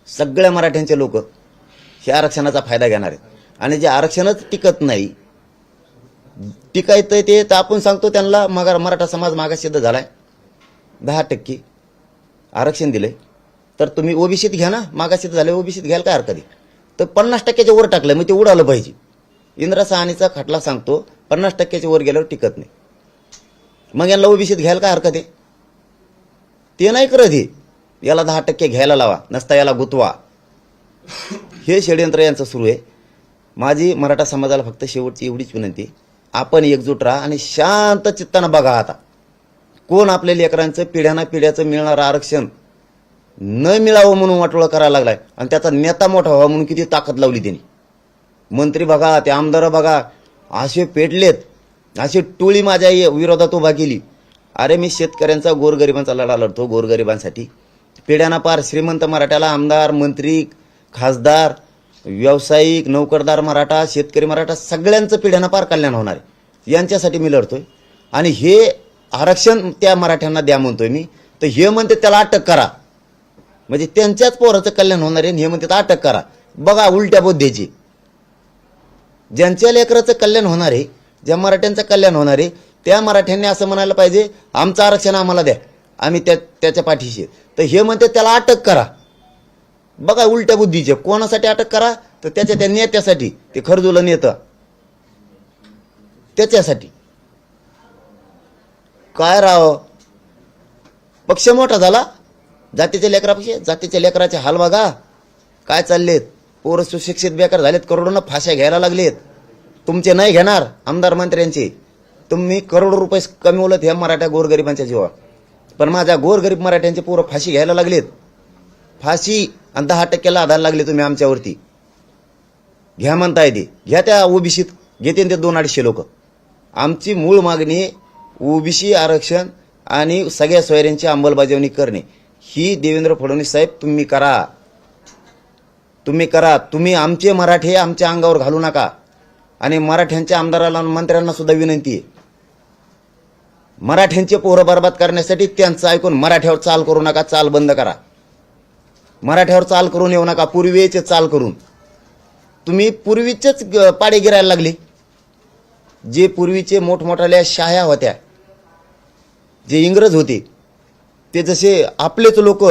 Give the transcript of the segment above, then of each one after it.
सगळ्या मराठ्यांचे लोक हे आरक्षणाचा फायदा घेणार आहेत आणि जे आरक्षणच टिकत नाही, टिकायचं ते तर आपण सांगतो त्यांना मराठा समाज मागाससिद्ध झालाय, 10% आरक्षण दिलंय, तर तुम्ही ओबीसीत घ्या ना, मागाससिद्ध झाले ओबीसीत घ्यायला काय हरकत आहे? तर 50%च्या वर टाकलं मग ते उडालं पाहिजे. इंदिरा साहनीचा खटला सांगतो 50%च्या वर गेल्यावर टिकत नाही, मग यांना ओबीसीत घ्यायला काय हरकत आहे? ते नाही करत, हे याला 10% घ्यायला लावा, नसता याला गुतवा, हे षडयंत्र यांचं सुरू आहे. माझी मराठा समाजाला फक्त शेवटची एवढीच विनंती, आपण एकजूट राहा आणि शांत चित्तानं बघा आता कोण आपल्या लेकरांचं पिढ्याचं मिळणारं आरक्षण न मिळावं म्हणून वाटोळं करायला लागलाय आणि त्याचा नेता मोठा व्हावा म्हणून किती ताकद लावली त्यांनी. मंत्री बघा, ते आमदार बघा, असे पेटलेत, अशी टोळी माझ्या विरोधात उभा केली. अरे मी शेतकऱ्यांचा गोरगरिबांचा लढा लढतो, गोरगरिबांसाठी. पिढ्याना पार श्रीमंत मराठ्याला आमदार, मंत्री, खासदार, व्यावसायिक, नोकरदार मराठा, शेतकरी मराठा सगळ्यांचं पिढ्याना पार कल्याण होणार आहे, यांच्यासाठी मी लढतोय. आणि हे आरक्षण त्या मराठ्यांना द्या म्हणतोय मी, तर हे म्हणते त्याला अटक करा, म्हणजे त्यांच्याच पोराचं कल्याण होणार आहे. हे म्हणते अटक करा. बघा उलट्या बुद्धीची, ज्यांच्या लेकराचं कल्याण होणार आहे, ज्या मराठ्यांचं कल्याण होणार आहे, त्या मराठ्यांनी असं म्हणायला पाहिजे आमचं आरक्षण आम्हाला द्या, आम्ही त्याच्या पाठीशी. तर हे म्हणते त्याला अटक करा. बघा उलट्या बुद्धीचे. कोणासाठी अटक करा? तर त्याच्या त्या नेत्यासाठी, ते खरजुलं नेतं त्याच्यासाठी. काय राव, पक्ष मोठा झाला, जातीच्या लेकरापेक्षा जातीच्या लेकराचे हाल बघा काय चाललेत. पोरं सुशिक्षित बेकार झालेत, करोडोंना फाश्या घ्यायला लागलेत. तुमचे नाही घेणार आमदार मंत्र्यांचे, तुम्ही करोडो रुपये कमवलेत ह्या मराठा गोरगरिबांच्या जीवा, पण माझ्या गोरगरीब मराठ्यांचे पोरं फाशी घ्यायला लागलेत. फाशी आणि 10%ला आधार लागले तुम्ही आमच्यावरती. घ्या म्हणताय ते घ्या, त्या ओबीसीत घेते ते 200-250 लोक. आमची मूळ मागणी ओबीसी आरक्षण आणि सगळ्या सोयऱ्यांची अंमलबजावणी करणे. ही देवेंद्र फडणवीस साहेब तुम्ही करा, तुम्ही करा. तुम्ही आमचे मराठे आमच्या अंगावर घालू नका. आणि मराठ्यांच्या आमदाराला मंत्र्यांना सुद्धा विनंती आहे, मराठ्यांचे पोरं बर्बाद करण्यासाठी त्यांचं ऐकून मराठ्यावर चाल करू नका, चाल बंद करा. मराठ्यावर चाल करून येऊ नका, पूर्वीचे चाल करून. तुम्ही पूर्वीचेच पाडे गिरायला लागले. जे पूर्वीचे मोठमोठ्या शाह्या होत्या, जे इंग्रज होते, ते जसे आपलेच लोक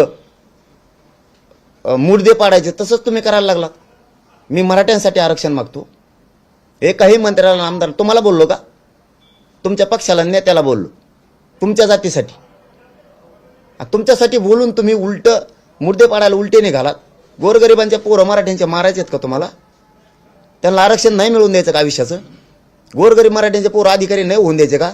मुडदे पाडायचे, तसंच तुम्ही करायला लागला. मी मराठ्यांसाठी आरक्षण मागतो. एकाही मंत्र्याला, आमदार तुम्हाला बोललो का? तुमच्या पक्षाला, नेत्याला बोललो, तुमच्या जातीसाठी. तुमच्यासाठी बोलून तुम्ही उलट मुर्दे पाडायला उलटे निघालात. गोरगरिबांच्या पोरं मराठ्यांच्या मारायचे आहेत का तुम्हाला? त्यांना आरक्षण नाही मिळवून द्यायचं का आयुष्याचं? गोरगरीब मराठ्यांचे पोरं अधिकारी नाही होऊन द्यायचे का?